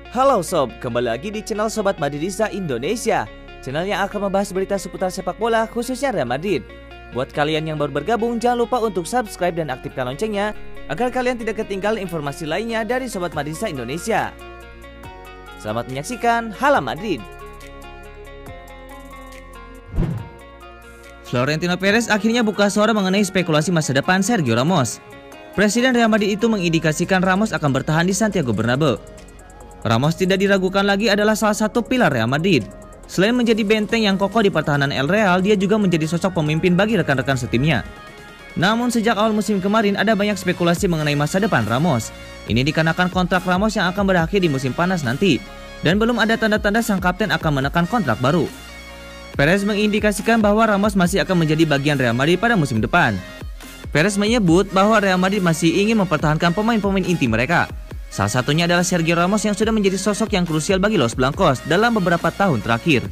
Halo sob, kembali lagi di channel Sobat Madridista Indonesia, channel yang akan membahas berita seputar sepak bola khususnya Real Madrid. Buat kalian yang baru bergabung, jangan lupa untuk subscribe dan aktifkan loncengnya agar kalian tidak ketinggalan informasi lainnya dari Sobat Madridista Indonesia. Selamat menyaksikan Hala Madrid. Florentino Perez akhirnya buka suara mengenai spekulasi masa depan Sergio Ramos. Presiden Real Madrid itu mengindikasikan Ramos akan bertahan di Santiago Bernabeu. Ramos tidak diragukan lagi adalah salah satu pilar Real Madrid. Selain menjadi benteng yang kokoh di pertahanan El Real, dia juga menjadi sosok pemimpin bagi rekan-rekan setimnya. Namun sejak awal musim kemarin ada banyak spekulasi mengenai masa depan Ramos. Ini dikarenakan kontrak Ramos yang akan berakhir di musim panas nanti, dan belum ada tanda-tanda sang kapten akan menekan kontrak baru. Perez mengindikasikan bahwa Ramos masih akan menjadi bagian Real Madrid pada musim depan. Perez menyebut bahwa Real Madrid masih ingin mempertahankan pemain-pemain inti mereka. Salah satunya adalah Sergio Ramos yang sudah menjadi sosok yang krusial bagi Los Blancos dalam beberapa tahun terakhir.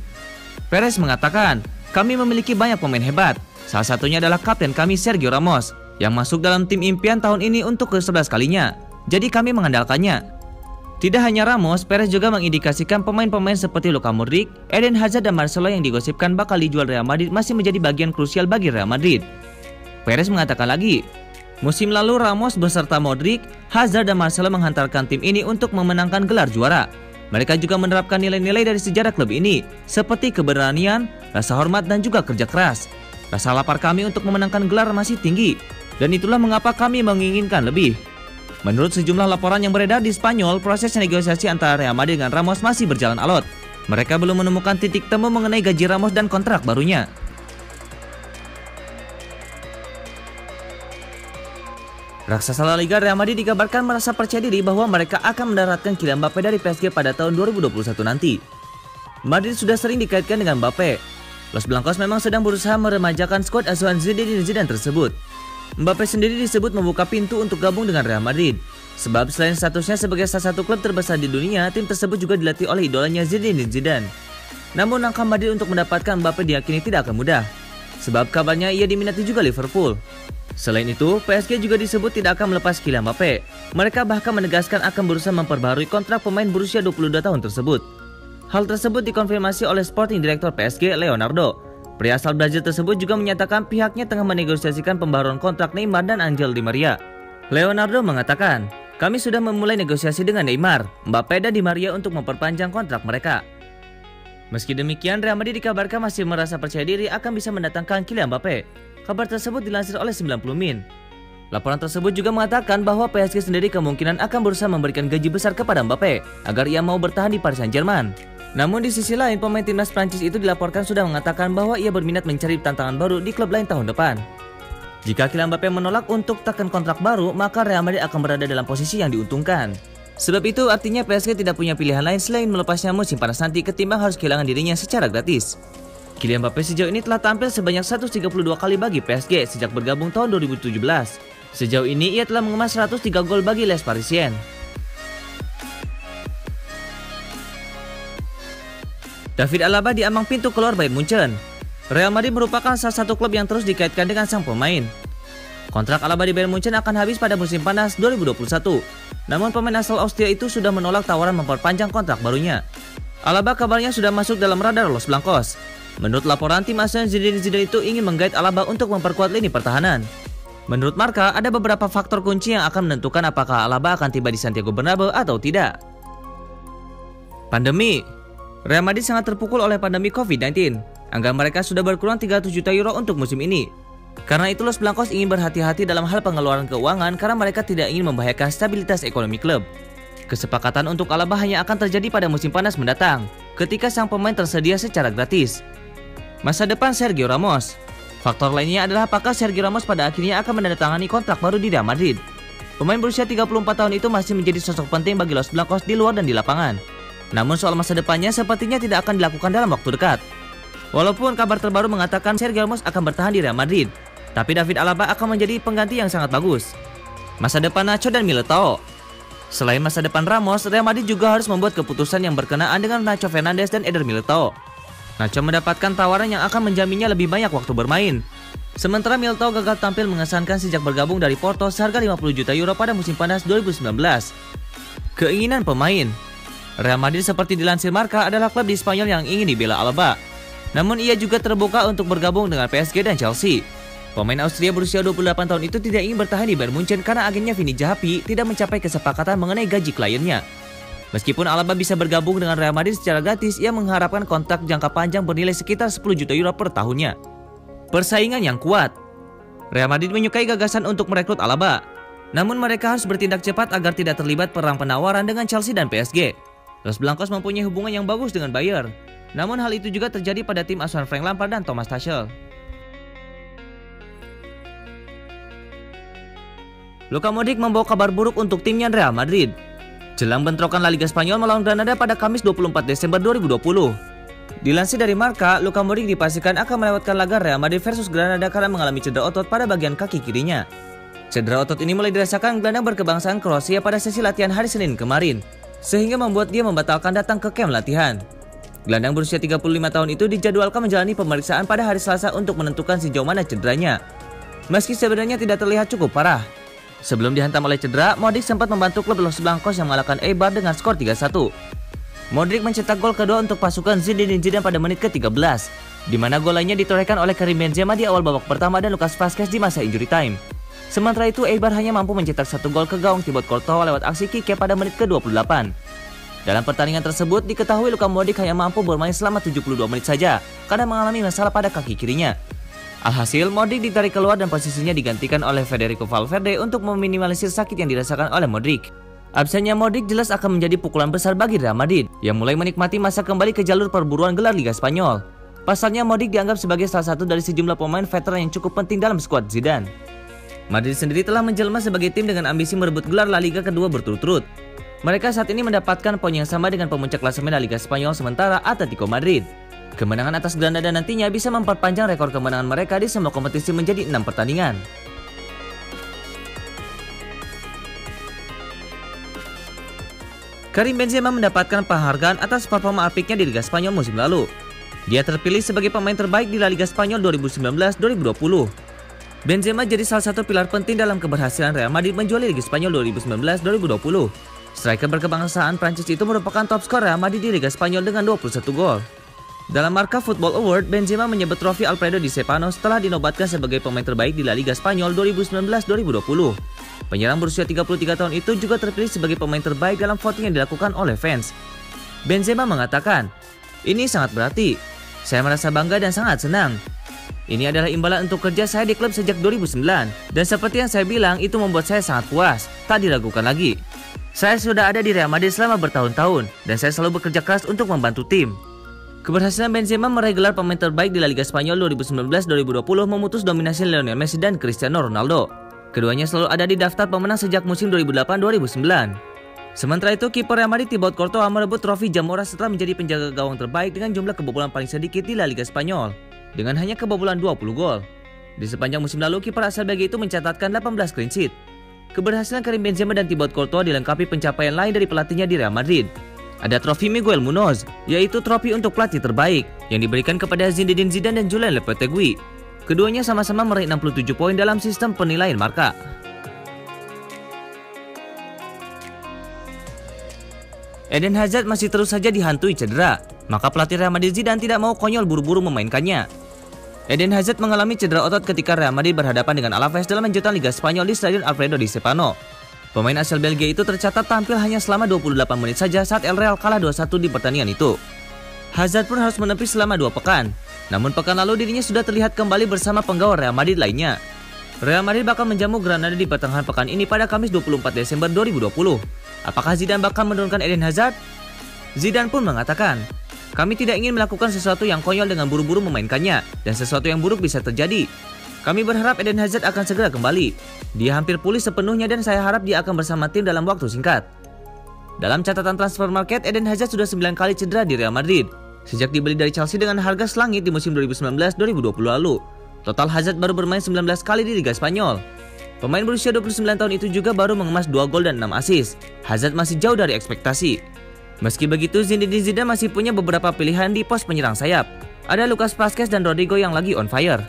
Perez mengatakan, "Kami memiliki banyak pemain hebat. Salah satunya adalah kapten kami Sergio Ramos yang masuk dalam tim impian tahun ini untuk ke-11 kalinya. Jadi kami mengandalkannya." Tidak hanya Ramos, Perez juga mengindikasikan pemain-pemain seperti Luka Modric, Eden Hazard dan Marcelo yang digosipkan bakal dijual Real Madrid masih menjadi bagian krusial bagi Real Madrid. Perez mengatakan lagi, musim lalu Ramos beserta Modric, Hazard dan Marcelo menghantarkan tim ini untuk memenangkan gelar juara. Mereka juga menerapkan nilai-nilai dari sejarah klub ini, seperti keberanian, rasa hormat dan juga kerja keras. Rasa lapar kami untuk memenangkan gelar masih tinggi, dan itulah mengapa kami menginginkan lebih. Menurut sejumlah laporan yang beredar di Spanyol, proses negosiasi antara Real Madrid dengan Ramos masih berjalan alot. Mereka belum menemukan titik temu mengenai gaji Ramos dan kontrak barunya. Raksasa La Liga Real Madrid dikabarkan merasa percaya diri bahwa mereka akan mendaratkan Kylian Mbappé dari PSG pada tahun 2021 nanti. Madrid sudah sering dikaitkan dengan Mbappé. Los Blancos memang sedang berusaha meremajakan skuad asuhan Zinedine Zidane tersebut. Mbappé sendiri disebut membuka pintu untuk gabung dengan Real Madrid. Sebab selain statusnya sebagai salah satu klub terbesar di dunia, tim tersebut juga dilatih oleh idolanya Zinedine Zidane. Namun langkah Madrid untuk mendapatkan Mbappé diyakini tidak akan mudah. Sebab kabarnya ia diminati juga Liverpool. Selain itu, PSG juga disebut tidak akan melepas Kylian Mbappé. Mereka bahkan menegaskan akan berusaha memperbaharui kontrak pemain berusia 22 tahun tersebut. Hal tersebut dikonfirmasi oleh Sporting Director PSG, Leonardo. Pria asal Brazil tersebut juga menyatakan pihaknya tengah menegosiasikan pembaharuan kontrak Neymar dan Angel Di Maria. Leonardo mengatakan, "Kami sudah memulai negosiasi dengan Neymar, Mbappé dan Di Maria untuk memperpanjang kontrak mereka." Meski demikian, Real Madrid dikabarkan masih merasa percaya diri akan bisa mendatangkan Kylian Mbappé. Kabar tersebut dilansir oleh 90 Min. Laporan tersebut juga mengatakan bahwa PSG sendiri kemungkinan akan berusaha memberikan gaji besar kepada Mbappé agar ia mau bertahan di Paris Saint-Germain. Namun di sisi lain, pemain timnas Prancis itu dilaporkan sudah mengatakan bahwa ia berminat mencari tantangan baru di klub lain tahun depan. Jika Kylian Mbappé menolak untuk tekan kontrak baru, maka Real Madrid akan berada dalam posisi yang diuntungkan. Sebab itu artinya PSG tidak punya pilihan lain selain melepasnya musim panas nanti ketimbang harus kehilangan dirinya secara gratis. Kylian Mbappé sejauh ini telah tampil sebanyak 132 kali bagi PSG sejak bergabung tahun 2017. Sejauh ini ia telah mengemas 103 gol bagi Les Parisiens. David Alaba diambang pintu keluar Bayern Munchen. Real Madrid merupakan salah satu klub yang terus dikaitkan dengan sang pemain. Kontrak Alaba di Bayern Munchen akan habis pada musim panas 2021. Namun pemain asal Austria itu sudah menolak tawaran memperpanjang kontrak barunya. Alaba kabarnya sudah masuk dalam radar Los Blancos. Menurut laporan, tim asuhan Zinedine Zidane itu ingin menggait Alaba untuk memperkuat lini pertahanan. Menurut Marca, ada beberapa faktor kunci yang akan menentukan apakah Alaba akan tiba di Santiago Bernabeu atau tidak. Pandemi. Real Madrid sangat terpukul oleh pandemi COVID-19. Anggaran mereka sudah berkurang 300 juta euro untuk musim ini. Karena itu Los Blancos ingin berhati-hati dalam hal pengeluaran keuangan karena mereka tidak ingin membahayakan stabilitas ekonomi klub. Kesepakatan untuk Alaba hanya akan terjadi pada musim panas mendatang, ketika sang pemain tersedia secara gratis. Masa depan Sergio Ramos. Faktor lainnya adalah apakah Sergio Ramos pada akhirnya akan menandatangani kontrak baru di Real Madrid. Pemain berusia 34 tahun itu masih menjadi sosok penting bagi Los Blancos di luar dan di lapangan. Namun soal masa depannya sepertinya tidak akan dilakukan dalam waktu dekat. Walaupun kabar terbaru mengatakan Sergio Ramos akan bertahan di Real Madrid, tapi David Alaba akan menjadi pengganti yang sangat bagus. Masa depan Nacho dan Militao. Selain masa depan Ramos, Real Madrid juga harus membuat keputusan yang berkenaan dengan Nacho Fernandes dan Eder Militao. Nacho mendapatkan tawaran yang akan menjaminnya lebih banyak waktu bermain. Sementara Militao gagal tampil mengesankan sejak bergabung dari Porto seharga 50 juta euro pada musim panas 2019. Keinginan pemain. Real Madrid seperti dilansir Marca adalah klub di Spanyol yang ingin dibela Alaba. Namun ia juga terbuka untuk bergabung dengan PSG dan Chelsea. Pemain Austria berusia 28 tahun itu tidak ingin bertahan di Bayern Munchen karena agennya Vini Jahapi tidak mencapai kesepakatan mengenai gaji kliennya. Meskipun Alaba bisa bergabung dengan Real Madrid secara gratis, ia mengharapkan kontrak jangka panjang bernilai sekitar 10 juta euro per tahunnya. Persaingan yang kuat. Real Madrid menyukai gagasan untuk merekrut Alaba. Namun mereka harus bertindak cepat agar tidak terlibat perang penawaran dengan Chelsea dan PSG. Los Blancos mempunyai hubungan yang bagus dengan Bayern. Namun hal itu juga terjadi pada tim asuhan Frank Lampard dan Thomas Tuchel. Luka Modric membawa kabar buruk untuk timnya Real Madrid. Jelang bentrokan La Liga Spanyol melawan Granada pada Kamis 24 Desember 2020. Dilansir dari Marca, Luka Modric dipastikan akan melewatkan laga Real Madrid versus Granada karena mengalami cedera otot pada bagian kaki kirinya. Cedera otot ini mulai dirasakan gelandang berkebangsaan Kroasia pada sesi latihan hari Senin kemarin, sehingga membuat dia membatalkan datang ke kamp latihan. Gelandang berusia 35 tahun itu dijadwalkan menjalani pemeriksaan pada hari Selasa untuk menentukan sejauh mana cederanya. Meski sebenarnya tidak terlihat cukup parah. Sebelum dihantam oleh cedera, Modric sempat membantu klub Los Blancos yang mengalahkan Eibar dengan skor 3-1. Modric mencetak gol kedua untuk pasukan Zinedine Zidane pada menit ke-13, di mana gol lainnya ditorehkan oleh Karim Benzema di awal babak pertama dan Lucas Vazquez di masa injury time. Sementara itu, Eibar hanya mampu mencetak 1 gol ke gawang Thibaut Courtois lewat aksi Kike pada menit ke-28. Dalam pertandingan tersebut, diketahui Luka Modric hanya mampu bermain selama 72 menit saja karena mengalami masalah pada kaki kirinya. Alhasil, Modric ditarik keluar dan posisinya digantikan oleh Federico Valverde untuk meminimalisir sakit yang dirasakan oleh Modric. Absennya Modric jelas akan menjadi pukulan besar bagi Real Madrid yang mulai menikmati masa kembali ke jalur perburuan gelar Liga Spanyol. Pasalnya, Modric dianggap sebagai salah satu dari sejumlah pemain veteran yang cukup penting dalam skuad Zidane. Madrid sendiri telah menjelma sebagai tim dengan ambisi merebut gelar La Liga kedua berturut-turut. Mereka saat ini mendapatkan poin yang sama dengan pemuncak klasemen La Liga Spanyol sementara Atletico Madrid. Kemenangan atas Granada nantinya bisa memperpanjang rekor kemenangan mereka di semua kompetisi menjadi 6 pertandingan. Karim Benzema mendapatkan penghargaan atas performa apiknya di Liga Spanyol musim lalu. Dia terpilih sebagai pemain terbaik di La Liga Spanyol 2019-2020. Benzema jadi salah satu pilar penting dalam keberhasilan Real Madrid menjuari Liga Spanyol 2019-2020. Striker berkebangsaan Prancis itu merupakan top skor Real Madrid di Liga Spanyol dengan 21 gol. Dalam Marca Football Award, Benzema menyebut trofi Alfredo Di Stefano setelah dinobatkan sebagai pemain terbaik di La Liga Spanyol 2019-2020. Penyerang berusia 33 tahun itu juga terpilih sebagai pemain terbaik dalam voting yang dilakukan oleh fans. Benzema mengatakan, "Ini sangat berarti. Saya merasa bangga dan sangat senang. Ini adalah imbalan untuk kerja saya di klub sejak 2009. Dan seperti yang saya bilang, itu membuat saya sangat puas. Tak diragukan lagi. Saya sudah ada di Real Madrid selama bertahun-tahun dan saya selalu bekerja keras untuk membantu tim." Keberhasilan Benzema meraih gelar pemain terbaik di La Liga Spanyol 2019-2020 memutus dominasi Lionel Messi dan Cristiano Ronaldo. Keduanya selalu ada di daftar pemenang sejak musim 2008-2009. Sementara itu, kiper Real Madrid Thibaut Courtois merebut trofi Zamora setelah menjadi penjaga gawang terbaik dengan jumlah kebobolan paling sedikit di La Liga Spanyol, dengan hanya kebobolan 20 gol. Di sepanjang musim lalu, kiper asal Belgia itu mencatatkan 18 clean sheet. Keberhasilan Karim Benzema dan Thibaut Courtois dilengkapi pencapaian lain dari pelatihnya di Real Madrid. Ada trofi Miguel Munoz, yaitu trofi untuk pelatih terbaik, yang diberikan kepada Zinedine Zidane dan Julen Lopetegui. Keduanya sama-sama meraih 67 poin dalam sistem penilaian Marca. Eden Hazard masih terus saja dihantui cedera, maka pelatih Real Madrid Zidane tidak mau konyol buru-buru memainkannya. Eden Hazard mengalami cedera otot ketika Real Madrid berhadapan dengan Alaves dalam lanjutan Liga Spanyol di Stadion Alfredo Di Stefano. Pemain asal Belgia itu tercatat tampil hanya selama 28 menit saja saat El Real kalah 2-1 di pertandingan itu. Hazard pun harus menepi selama 2 pekan. Namun pekan lalu dirinya sudah terlihat kembali bersama penggawa Real Madrid lainnya. Real Madrid bakal menjamu Granada di pertengahan pekan ini pada Kamis 24 Desember 2020. Apakah Zidane bakal menurunkan Eden Hazard? Zidane pun mengatakan, "Kami tidak ingin melakukan sesuatu yang konyol dengan buru-buru memainkannya, dan sesuatu yang buruk bisa terjadi. Kami berharap Eden Hazard akan segera kembali. Dia hampir pulih sepenuhnya dan saya harap dia akan bersama tim dalam waktu singkat." Dalam catatan transfer market, Eden Hazard sudah 9 kali cedera di Real Madrid sejak dibeli dari Chelsea dengan harga selangit di musim 2019-2020 lalu. Total Hazard baru bermain 19 kali di Liga Spanyol. Pemain berusia 29 tahun itu juga baru mengemas 2 gol dan 6 assist. Hazard masih jauh dari ekspektasi. Meski begitu, Zinedine Zidane masih punya beberapa pilihan di pos penyerang sayap. Ada Lucas Vazquez dan Rodrigo yang lagi on fire.